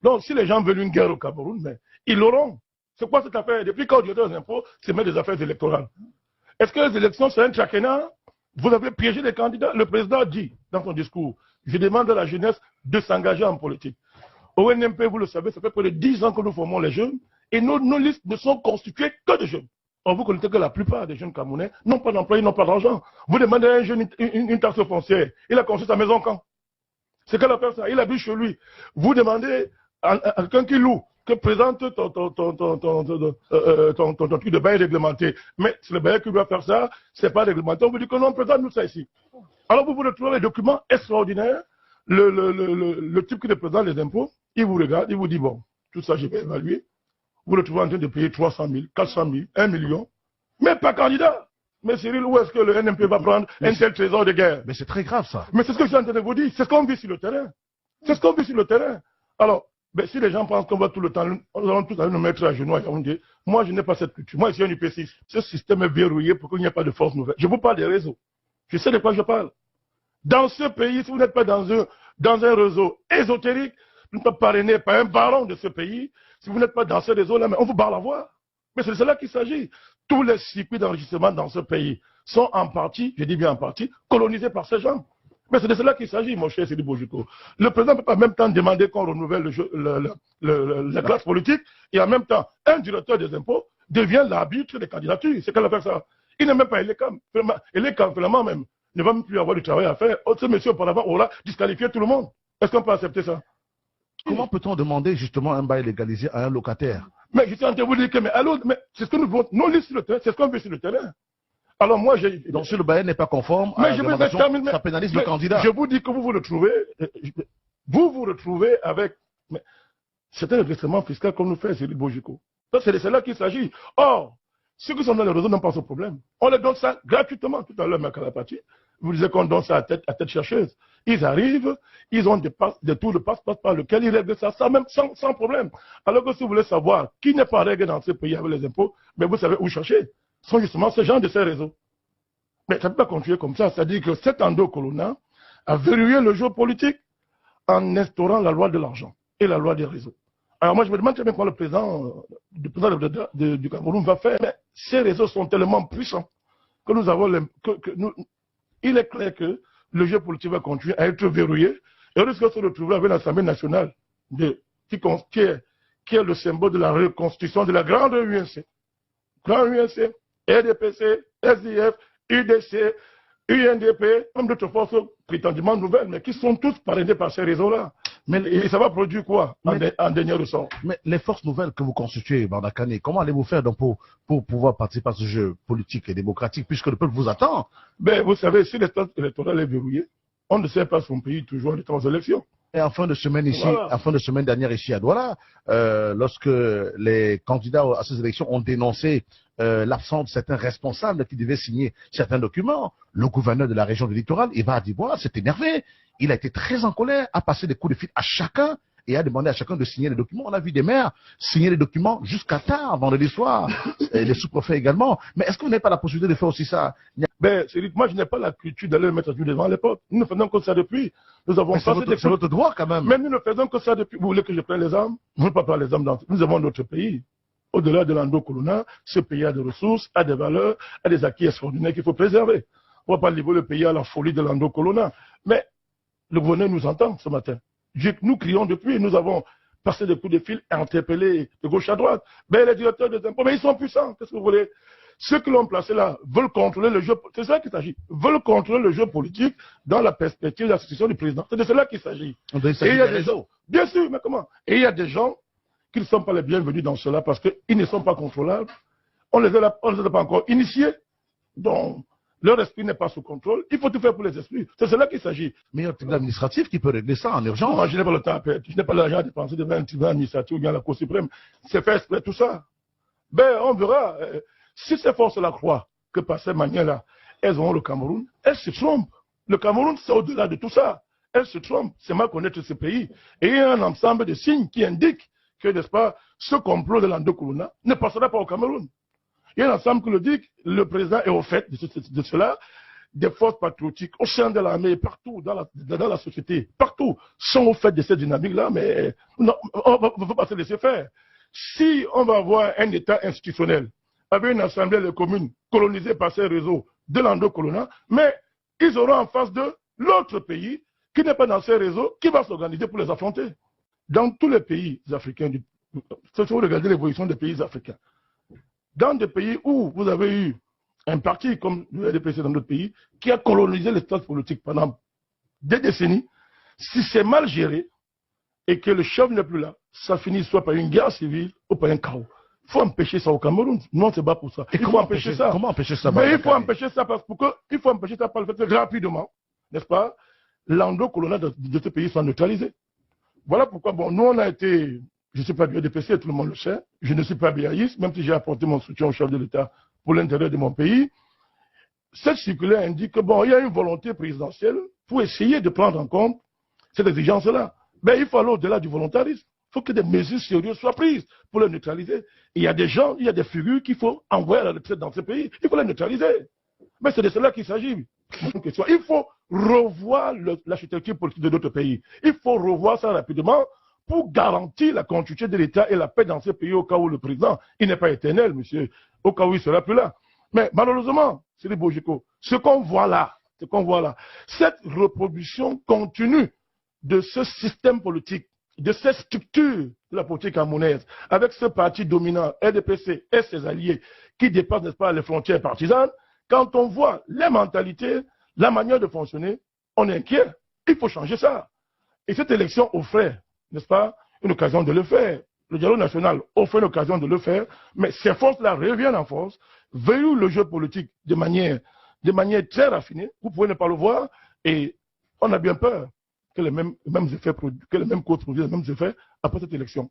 Donc, si les gens veulent une guerre au Cameroun, mais ils l'auront. C'est quoi cette affaire? Depuis quand le directeur des impôts se met des affaires électorales? Est-ce que les élections, c'est un traquenard? Vous avez piégé les candidats. Le président dit dans son discours, je demande à la jeunesse de s'engager en politique. Au NMP, vous le savez, ça fait près de 10 ans que nous formons les jeunes et nos listes ne sont constituées que de jeunes. Or, vous connaissez que la plupart des jeunes Camerounais n'ont pas d'emploi, ils n'ont pas d'argent. Vous demandez à un jeune une taxe foncière, il a construit sa maison quand? C'est quelle affaire ça? Il habite chez lui. Vous demandez à quelqu'un qui loue, que présente ton truc de bail réglementé. Mais c'est le bail qui doit faire ça, c'est pas réglementé. On vous dit que non, présente-nous ça ici. Alors vous retrouvez les documents extraordinaires. Le type qui représente les impôts, il vous regarde, il vous dit bon, tout ça je vais évaluer. Vous le trouvez en train de payer 300 000, 400 000, 1 million, mais pas candidat. Mais Cyril, où est-ce que le NMP va prendre un tel trésor de guerre? Mais c'est très grave ça. Mais c'est ce que je suis en train de vous dire, c'est ce qu'on vit sur le terrain. C'est ce qu'on vit sur le terrain. Alors, ben, si les gens pensent qu'on va tout le temps, nous allons tous nous mettre à genoux à Yaoundé, moi je n'ai pas cette culture. Moi je suis un UP6. Ce système est verrouillé pour qu'il n'y ait pas de force nouvelle. Je vous parle des réseaux. Je sais de quoi je parle. Dans ce pays, si vous n'êtes pas dans un réseau ésotérique, vous n'êtes pas parrainé par un baron de ce pays, si vous n'êtes pas dans ce réseau-là, mais on vous barre la voie. Mais c'est de cela qu'il s'agit. Tous les circuits d'enregistrement dans ce pays sont en partie, je dis bien en partie, colonisés par ces gens. Mais c'est de cela qu'il s'agit, mon cher Sidi Bojiko. Le président ne peut pas en même temps demander qu'on renouvelle la classe politique et en même temps, un directeur des impôts devient l'arbitre des candidatures. C'est qu'elle a fait ça. Il n'est même pas élecam. Élecam, finalement même, ne va même plus avoir du travail à faire. Ce monsieur, auparavant, aura disqualifié tout le monde. Est-ce qu'on peut accepter ça? Comment peut-on demander justement un bail légalisé à un locataire? Mais je suis en train de vous dire que, mais c'est ce que nous voulons, nous lisons sur le terrain, c'est ce qu'on veut sur le terrain. Alors moi, donc si le bail n'est pas conforme à la demandation, ça pénalise le candidat. Je vous dis que vous vous retrouvez avec, c'est un redressement fiscal comme nous fait Cyril Bojiko. C'est de cela qu'il s'agit. Or, ceux qui sont dans le réseau n'ont pas ce problème. On leur donne ça gratuitement. Tout à l'heure, Makalapati, vous disiez qu'on donne ça à tête chercheuse. Ils arrivent, ils ont des tours de passe-passe par lesquels ils règlent ça même sans problème. Alors que si vous voulez savoir qui n'est pas réglé dans ce pays avec les impôts, mais vous savez où chercher. Ce sont justement ces gens de ces réseaux. Mais ça ne peut pas continuer comme ça. C'est-à-dire que cet endo-colonna a verrouillé le jeu politique en instaurant la loi de l'argent et la loi des réseaux. Alors moi, je me demande très bien comment le président du Cameroun va faire. Mais ces réseaux sont tellement puissants que nous avons... il est clair que le jeu politique va continuer à être verrouillé et on risque de se retrouver avec l'Assemblée nationale qui est le symbole de la reconstitution de la grande UNC. Grande UNC, RDPC, SDF, UDC, UNDP, même d'autres forces prétendument nouvelles, mais qui sont tous parrainés par ces réseaux-là. Et ça va produire quoi en dernier ressort? Mais les forces nouvelles que vous constituez, Bardakane, comment allez-vous faire donc pour pouvoir participer à ce jeu politique et démocratique, puisque le peuple vous attend? Ben, vous savez, si l'espace électoral est verrouillé, on ne sert pas son pays toujours en étant aux élections. Et en fin de semaine ici, en fin de semaine dernière ici à Douala, lorsque les candidats à ces élections ont dénoncé l'absence de certains responsables qui devaient signer certains documents, le gouverneur de la région du littoral, Iba Adibois, s'est énervé. Il a été très en colère, a passé des coups de fil à chacun et a demandé à chacun de signer les documents. On a vu des maires signer les documents jusqu'à tard, vendredi soir, et les sous-préfets également. Mais est-ce que vous n'avez pas la possibilité de faire aussi ça? Ben, moi, je n'ai pas la culture d'aller le mettre devant les portes. Nous ne faisons que ça depuis. Nous avons c'est votre droit quand même. Mais nous ne faisons que ça depuis. Vous voulez que je prenne les armes? Vous ne pouvez pas prendre les armes dans... Nous avons notre pays. Au-delà de l'endo-colonna, ce pays a des ressources, a des valeurs, a des acquis extraordinaires qu'il faut préserver. On ne va pas livrer le pays à la folie de l'endo-colonna. Mais le gouverneur nous entend ce matin. Nous crions depuis, nous avons passé des coups de fil, interpellé de gauche à droite. Mais les directeurs des impôts, mais ils sont puissants. Qu'est-ce que vous voulez? Ceux qui l'ont placé là veulent contrôler le jeu. C'est ça qu'il s'agit. Veulent contrôler le jeu politique dans la perspective de la succession du président. C'est de cela qu'il s'agit. Et il y a des gens. Bien sûr, mais comment? Et il y a des gens qui ne sont pas les bienvenus dans cela parce qu'ils ne sont pas contrôlables. On ne les a pas encore initiés. Donc, leur esprit n'est pas sous contrôle. Il faut tout faire pour les esprits. C'est cela qu'il s'agit. Mais il y a un tribunal administratif qui peut régler ça en urgence. Moi, je n'ai pas le temps à perdre. Je n'ai pas l'argent à dépenser devant un tribunal administratif ou bien la Cour suprême. C'est faire exprès tout ça. Ben, on verra. Si ces forces-là croient que par cette manière-là, elles auront le Cameroun, elles se trompent. Le Cameroun, c'est au-delà de tout ça. Elles se trompent. C'est mal connaître ce pays. Et il y a un ensemble de signes qui indiquent que, n'est-ce pas, ce complot de l'endo-colonna ne passera pas au Cameroun. Il y a un ensemble qui le dit, le président est au fait de cela. des forces patriotiques, au sein de l'armée, partout dans la société, partout, sont au fait de cette dynamique-là, mais non, on ne va pas se laisser faire. Si on va avoir un État institutionnel, avec une assemblée de communes colonisée par ces réseaux de l'endocolonat, mais ils auront en face de l'autre pays qui n'est pas dans ces réseaux, qui va s'organiser pour les affronter. Dans tous les pays africains, si vous regardez l'évolution des pays africains, dans des pays où vous avez eu un parti comme le RDPC dans d'autres pays, qui a colonisé l'espace politique pendant des décennies, si c'est mal géré et que le chef n'est plus là, ça finit soit par une guerre civile ou par un chaos. Il faut empêcher ça au Cameroun. Non, c'est pas pour ça. Et comment empêcher ça? Comment empêcher ça? Mais il faut empêcher ça parce qu'il faut empêcher ça par le fait que rapidement, n'est-ce pas, l'endocolonat de ce pays soit neutralisé. Voilà pourquoi, bon, nous on a été, je ne suis pas du RDPC, tout le monde le sait, je ne suis pas béaïste, même si j'ai apporté mon soutien au chef de l'État pour l'intérêt de mon pays. Cette circulaire indique que, bon, il y a une volonté présidentielle pour essayer de prendre en compte cette exigence-là. Mais il faut aller au-delà du volontarisme. Il faut que des mesures sérieuses soient prises pour le neutraliser. Et il y a des gens, il y a des figures qu'il faut envoyer à la retraite dans ce pays. Il faut les neutraliser. Mais c'est de cela qu'il s'agit. Il faut revoir l'architecture politique de d'autres pays. Il faut revoir ça rapidement pour garantir la continuité de l'État et la paix dans ce pays au cas où le président, il n'est pas éternel, monsieur, au cas où il ne sera plus là. Mais malheureusement, c'est les Bojiko, ce qu'on voit là, cette reproduction continue de ce système politique, de cette structure de la politique camerounaise, avec ce parti dominant, RDPC et ses alliés, qui dépassent, n'est-ce pas, les frontières partisanes, quand on voit les mentalités, la manière de fonctionner, on est inquiet. Il faut changer ça. Et cette élection offrait, n'est-ce pas, une occasion de le faire. Le dialogue national offre une occasion de le faire, mais ces forces-là reviennent en force, verrouillent le jeu politique de manière très raffinée. Vous pouvez ne pas le voir, et on a bien peur que les mêmes effets, que les mêmes causes produisent les mêmes effets après cette élection.